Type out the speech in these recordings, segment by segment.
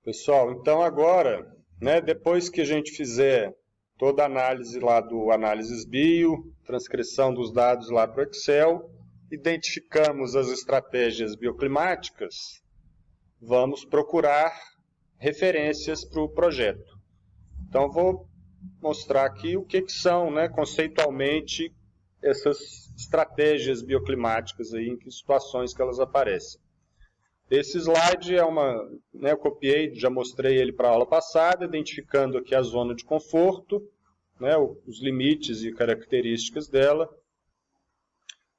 Pessoal, então agora, né, depois que a gente fizer toda a análise lá do Análises Bio, transcrição dos dados lá para o Excel, identificamos as estratégias bioclimáticas, vamos procurar referências para o projeto. Então, vou mostrar aqui o que são, né, conceitualmente, essas estratégias bioclimáticas, aí, em que situações que elas aparecem. Esse slide é eu copiei, já mostrei ele para a aula passada, identificando aqui a zona de conforto, né, os limites e características dela.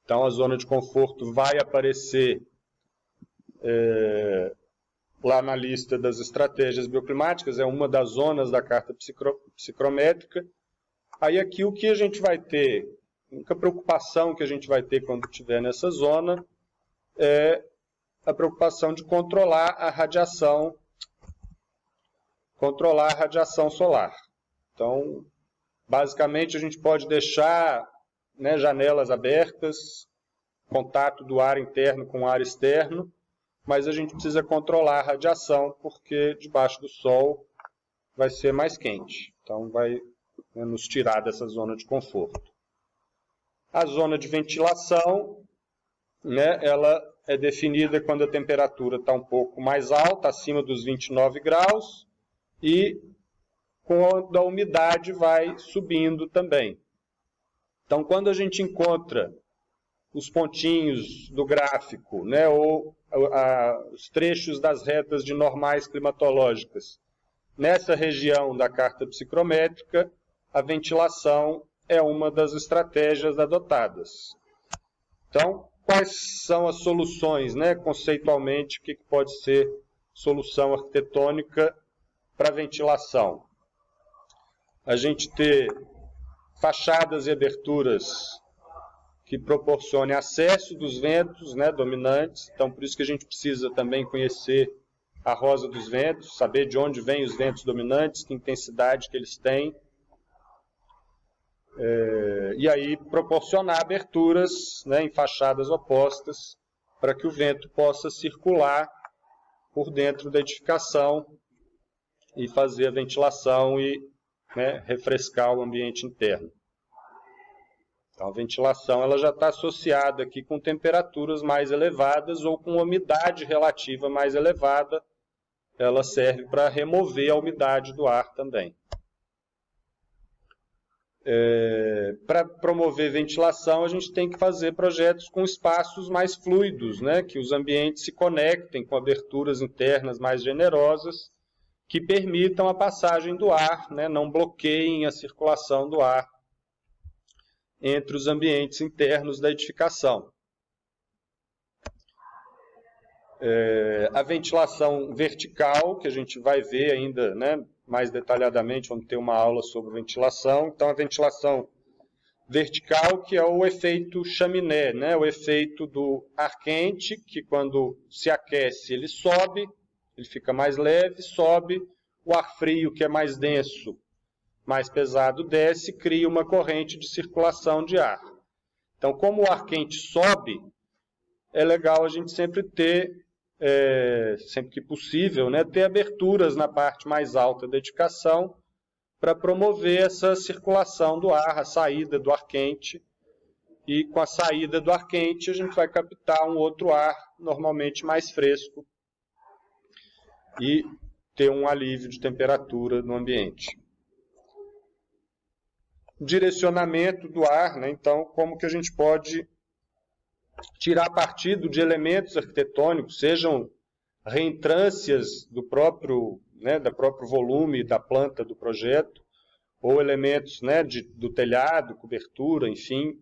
Então, a zona de conforto vai aparecer lá na lista das estratégias bioclimáticas, é uma das zonas da carta psicrométrica. Aí aqui o que a gente vai ter, a única preocupação que a gente vai ter quando estiver nessa zona é a preocupação de controlar a radiação solar. Então, basicamente, a gente pode deixar, né, janelas abertas, contato do ar interno com o ar externo, mas a gente precisa controlar a radiação, porque debaixo do sol vai ser mais quente. Então, vai, né, nos tirar dessa zona de conforto. A zona de ventilação, né, ela é definida quando a temperatura está um pouco mais alta, acima dos 29 graus, e quando a umidade vai subindo também. Então, quando a gente encontra os pontinhos do gráfico, né, ou os trechos das retas de normais climatológicas, nessa região da carta psicrométrica, a ventilação é uma das estratégias adotadas. Então, quais são as soluções, né, conceitualmente, o que pode ser solução arquitetônica para ventilação? A gente ter fachadas e aberturas que proporcionem acesso dos ventos, né, dominantes. Então, por isso que a gente precisa também conhecer a rosa dos ventos, saber de onde vêm os ventos dominantes, que intensidade que eles têm. E aí proporcionar aberturas, né, em fachadas opostas para que o vento possa circular por dentro da edificação e fazer a ventilação e, né, refrescar o ambiente interno. Então, a ventilação ela já está associada aqui com temperaturas mais elevadas ou com umidade relativa mais elevada. Ela serve para remover a umidade do ar também. Para promover ventilação, a gente tem que fazer projetos com espaços mais fluidos, né, que os ambientes se conectem com aberturas internas mais generosas, que permitam a passagem do ar, né, não bloqueiem a circulação do ar entre os ambientes internos da edificação. A ventilação vertical, que a gente vai ver ainda, né, mais detalhadamente, vamos ter uma aula sobre ventilação. Então, a ventilação vertical, que é o efeito chaminé, né, o efeito do ar quente, que quando se aquece ele sobe, ele fica mais leve, sobe, o ar frio, que é mais denso, mais pesado, desce, cria uma corrente de circulação de ar. Então, como o ar quente sobe, é legal a gente sempre ter, sempre que possível, né, ter aberturas na parte mais alta da edificação para promover essa circulação do ar, a saída do ar quente. E com a saída do ar quente, a gente vai captar um outro ar, normalmente mais fresco, e ter um alívio de temperatura no ambiente. Direcionamento do ar, né? Então, como que a gente pode tirar partido de elementos arquitetônicos, sejam reentrâncias do próprio volume da planta do projeto, ou elementos, né, do telhado, cobertura, enfim,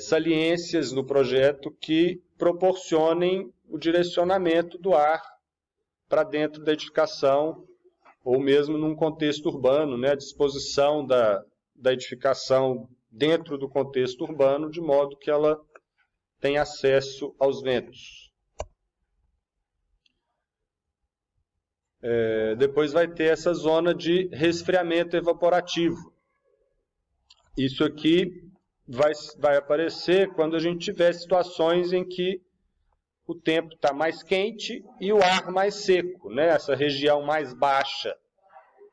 saliências do projeto que proporcionem o direcionamento do ar para dentro da edificação, ou mesmo num contexto urbano, né, a disposição da edificação dentro do contexto urbano, de modo que ela tem acesso aos ventos. Depois vai ter essa zona de resfriamento evaporativo. Isso aqui vai aparecer quando a gente tiver situações em que o tempo está mais quente e o ar mais seco, né? Essa região mais baixa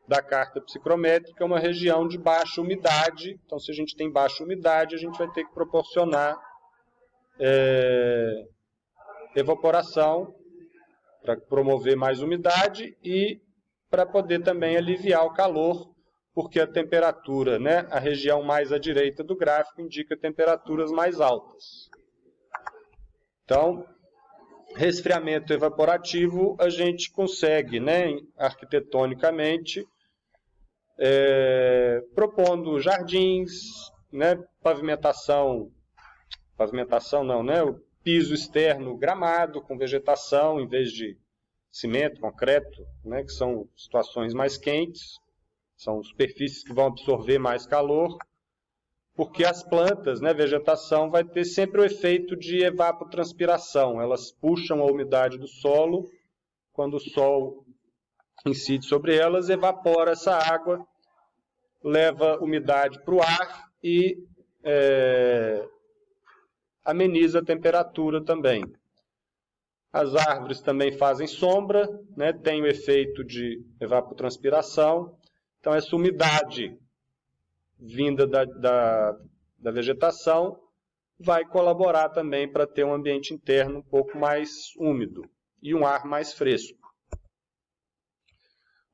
da carta psicométrica é uma região de baixa umidade. Então, se a gente tem baixa umidade, a gente vai ter que proporcionar evaporação para promover mais umidade e para poder também aliviar o calor, porque a temperatura, né, a região mais à direita do gráfico indica temperaturas mais altas. Então, resfriamento evaporativo a gente consegue, né, arquitetonicamente, propondo jardins, né, pavimentação não, né, o piso externo gramado com vegetação em vez de cimento, concreto, né, que são situações mais quentes, são superfícies que vão absorver mais calor, porque as plantas, né, vegetação, vai ter sempre o efeito de evapotranspiração. Elas puxam a umidade do solo, quando o sol incide sobre elas, evapora essa água, leva umidade para o ar e ameniza a temperatura também. As árvores também fazem sombra, né, tem o efeito de evapotranspiração. Então, essa umidade vinda da vegetação vai colaborar também para ter um ambiente interno um pouco mais úmido e um ar mais fresco.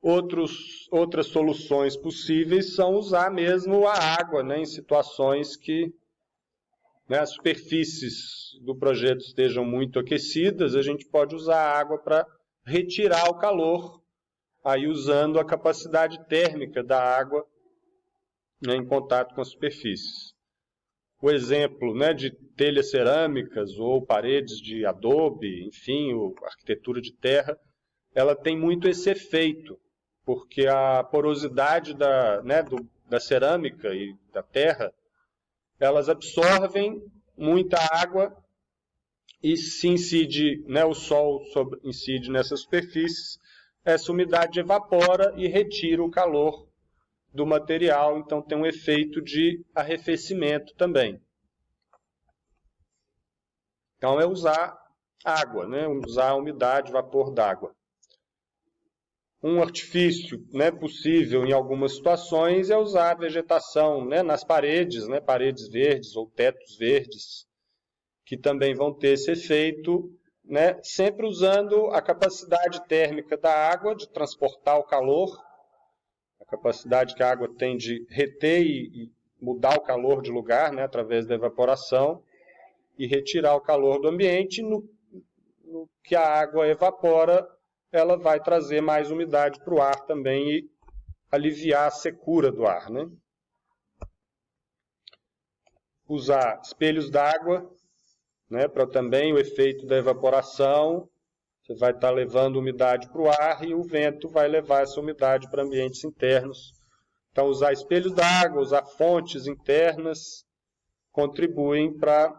Outras soluções possíveis são usar mesmo a água, né, em situações que, né, as superfícies do projeto estejam muito aquecidas, a gente pode usar a água para retirar o calor, aí usando a capacidade térmica da água, né, em contato com as superfícies. O exemplo, né, de telhas cerâmicas ou paredes de adobe, enfim, arquitetura de terra, ela tem muito esse efeito, porque a porosidade da cerâmica e da terra, elas absorvem muita água e se incide, né, o sol incide nessas superfícies, essa umidade evapora e retira o calor do material, então tem um efeito de arrefecimento também. Então é usar água, né, usar a umidade, vapor d'água. Um artifício, né, possível em algumas situações é usar a vegetação, né, nas paredes, né, paredes verdes ou tetos verdes, que também vão ter esse efeito, né, sempre usando a capacidade térmica da água de transportar o calor, a capacidade que a água tem de reter e mudar o calor de lugar, né, através da evaporação, e retirar o calor do ambiente. No que a água evapora, ela vai trazer mais umidade para o ar também e aliviar a secura do ar, né? Usar espelhos d'água, né, para também o efeito da evaporação. Você vai estar levando umidade para o ar e o vento vai levar essa umidade para ambientes internos. Então, usar espelhos d'água, usar fontes internas, contribuem para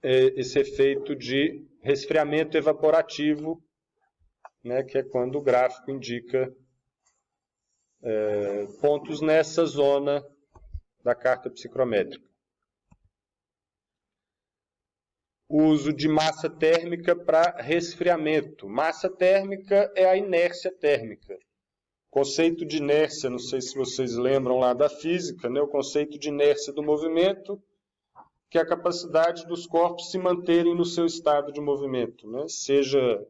esse efeito de resfriamento evaporativo, né, que é quando o gráfico indica pontos nessa zona da carta psicométrica. O uso de massa térmica para resfriamento. Massa térmica é a inércia térmica. O conceito de inércia, não sei se vocês lembram lá da física, né, o conceito de inércia do movimento, que é a capacidade dos corpos se manterem no seu estado de movimento, né? Seja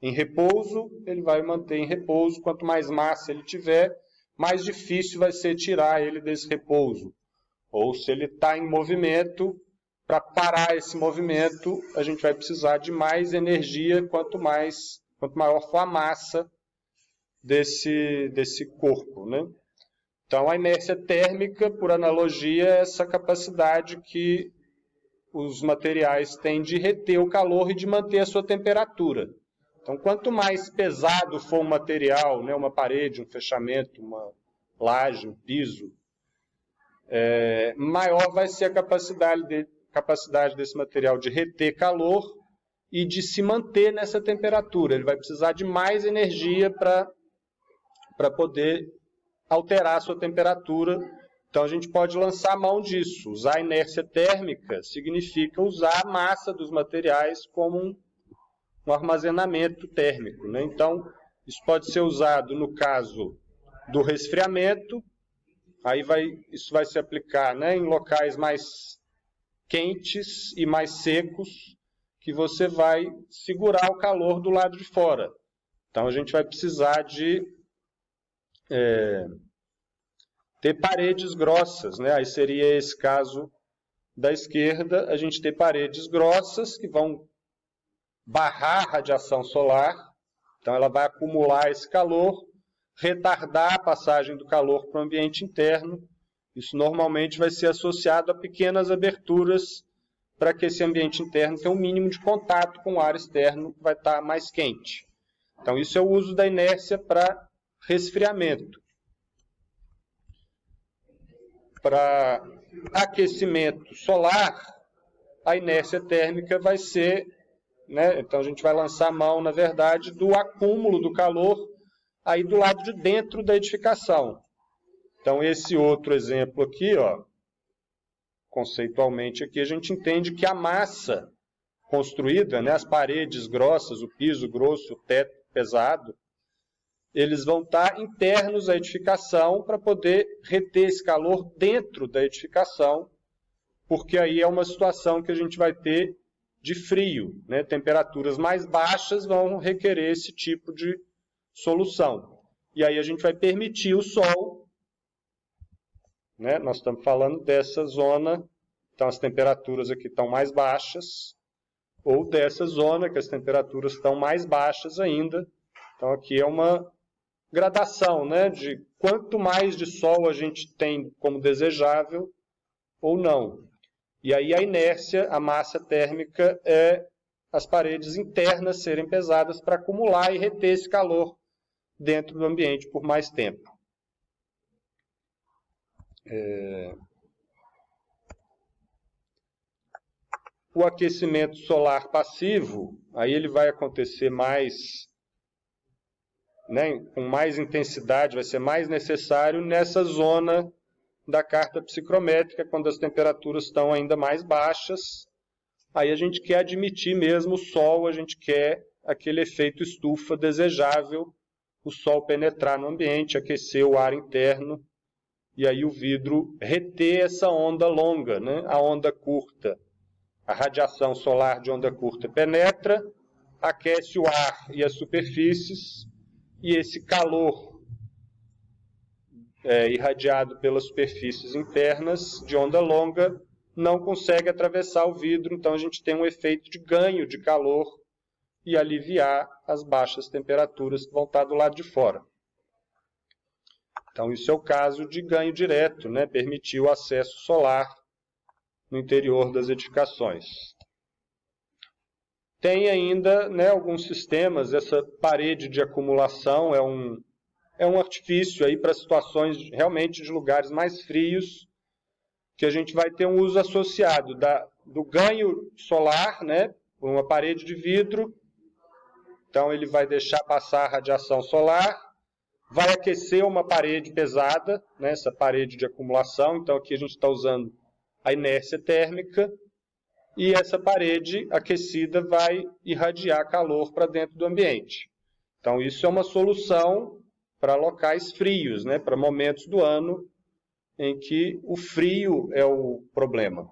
em repouso, ele vai manter em repouso. Quanto mais massa ele tiver, mais difícil vai ser tirar ele desse repouso. Ou se ele está em movimento, para parar esse movimento, a gente vai precisar de mais energia quanto maior for a massa desse corpo, né? Então, a inércia térmica, por analogia, é essa capacidade que os materiais têm de reter o calor e de manter a sua temperatura. Então, quanto mais pesado for um material, né, uma parede, um fechamento, uma laje, um piso, maior vai ser a capacidade desse material de reter calor e de se manter nessa temperatura. Ele vai precisar de mais energia para poder alterar a sua temperatura, Então a gente pode lançar mão disso. Usar a inércia térmica significa usar a massa dos materiais como um armazenamento térmico, né? Então isso pode ser usado no caso do resfriamento, aí isso vai se aplicar, né, em locais mais quentes e mais secos, que você vai segurar o calor do lado de fora. Então a gente vai precisar de ter paredes grossas, né? Aí seria esse caso da esquerda, a gente ter paredes grossas que vão barrar a radiação solar, então ela vai acumular esse calor, retardar a passagem do calor para o ambiente interno. Isso normalmente vai ser associado a pequenas aberturas para que esse ambiente interno tenha um mínimo de contato com o ar externo que vai estar mais quente. Então isso é o uso da inércia para resfriamento. Para aquecimento solar, a inércia térmica vai ser, né, então a gente vai lançar a mão, na verdade, do acúmulo do calor aí do lado de dentro da edificação. Então esse outro exemplo aqui, ó, conceitualmente aqui, a gente entende que a massa construída, né, as paredes grossas, o piso grosso, o teto pesado, eles vão estar internos à edificação para poder reter esse calor dentro da edificação, porque aí é uma situação que a gente vai ter de frio, né? Temperaturas mais baixas vão requerer esse tipo de solução. E aí a gente vai permitir o sol, né? Nós estamos falando dessa zona, então as temperaturas aqui estão mais baixas, ou dessa zona que as temperaturas estão mais baixas ainda. Então aqui é uma gradação, né, de quanto mais de sol a gente tem como desejável ou não. E aí a inércia, a massa térmica, é as paredes internas serem pesadas para acumular e reter esse calor dentro do ambiente por mais tempo. O aquecimento solar passivo, aí ele vai acontecer mais, né, com mais intensidade, vai ser mais necessário nessa zona da carta psicrométrica, quando as temperaturas estão ainda mais baixas. Aí a gente quer admitir mesmo o sol, a gente quer aquele efeito estufa desejável, o sol penetrar no ambiente, aquecer o ar interno, e aí o vidro reter essa onda longa, né, a onda curta. A radiação solar de onda curta penetra, aquece o ar e as superfícies, e esse calor irradiado pelas superfícies internas de onda longa não consegue atravessar o vidro, então a gente tem um efeito de ganho de calor e aliviar as baixas temperaturas que vão estar do lado de fora. Então isso é o caso de ganho direto, né? Permitir o acesso solar no interior das edificações. Tem ainda, né, alguns sistemas, essa parede de acumulação é um artifício aí para situações realmente de lugares mais frios, que a gente vai ter um uso associado do ganho solar, né, por uma parede de vidro. Então ele vai deixar passar a radiação solar, vai aquecer uma parede pesada, né, essa parede de acumulação. Então aqui a gente está usando a inércia térmica, e essa parede aquecida vai irradiar calor para dentro do ambiente. Então isso é uma solução para locais frios, né, para momentos do ano em que o frio é o problema.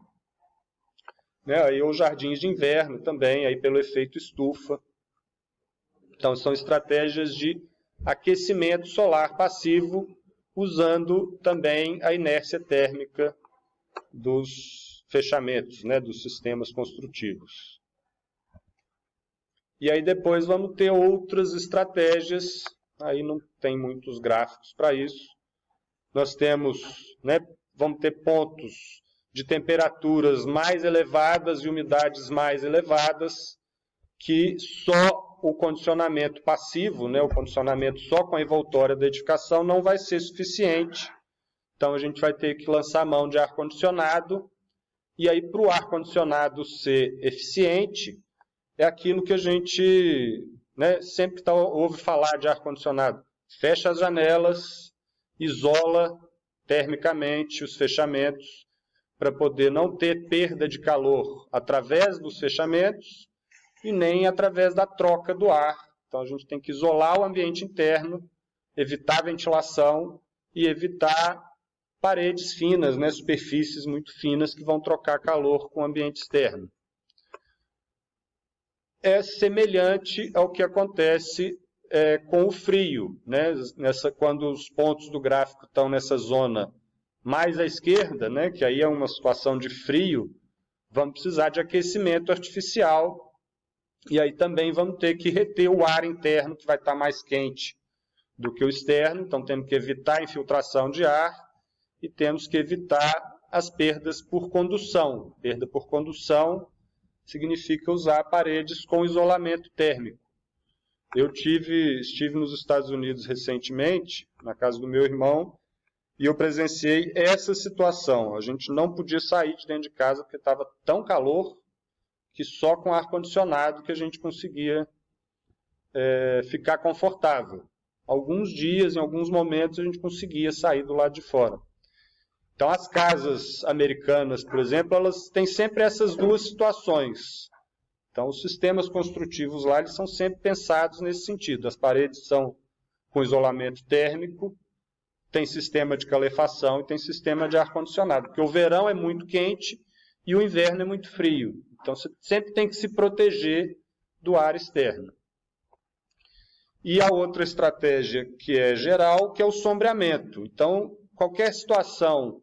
Né, aí os jardins de inverno também, aí pelo efeito estufa. Então são estratégias de aquecimento solar passivo, usando também a inércia térmica dos fechamentos, né, dos sistemas construtivos. E aí depois vamos ter outras estratégias, aí não tem muitos gráficos para isso. Nós temos, né, vamos ter pontos de temperaturas mais elevadas e umidades mais elevadas, que só o condicionamento passivo, né, o condicionamento só com a envoltória da edificação não vai ser suficiente. Então a gente vai ter que lançar mão de ar-condicionado, e aí para o ar-condicionado ser eficiente, é aquilo que a gente, né, sempre ouve falar de ar-condicionado. Fecha as janelas, isola, termicamente os fechamentos para poder não ter perda de calor através dos fechamentos e nem através da troca do ar. Então a gente tem que isolar o ambiente interno, evitar ventilação e evitar paredes finas, né, superfícies muito finas que vão trocar calor com o ambiente externo. É semelhante ao que acontece com o frio, né? Quando os pontos do gráfico estão nessa zona mais à esquerda, né, que aí é uma situação de frio, vamos precisar de aquecimento artificial e aí também vamos ter que reter o ar interno, que vai estar mais quente do que o externo, então temos que evitar a infiltração de ar e temos que evitar as perdas por condução. Perda por condução significa usar paredes com isolamento térmico. Eu estive nos Estados Unidos recentemente, na casa do meu irmão, e eu presenciei essa situação. A gente não podia sair de dentro de casa porque estava tão calor que só com ar-condicionado que a gente conseguia ficar confortável. Alguns dias, em alguns momentos, a gente conseguia sair do lado de fora. Então, as casas americanas, por exemplo, elas têm sempre essas duas situações. Então, os sistemas construtivos lá eles são sempre pensados nesse sentido. As paredes são com isolamento térmico, tem sistema de calefação e tem sistema de ar-condicionado, porque o verão é muito quente e o inverno é muito frio. Então, você sempre tem que se proteger do ar externo. E a outra estratégia que é geral, que é o sombreamento. Então, qualquer situação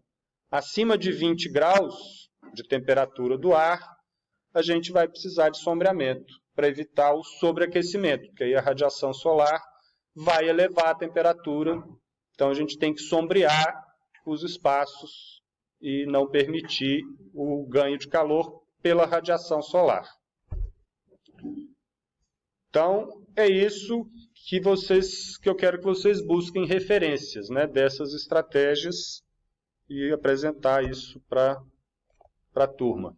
acima de 20 graus de temperatura do ar, a gente vai precisar de sombreamento para evitar o sobreaquecimento, porque aí a radiação solar vai elevar a temperatura. Então, a gente tem que sombrear os espaços e não permitir o ganho de calor pela radiação solar. Então, é isso que eu quero que vocês busquem referências, né, dessas estratégias e apresentar isso para a turma.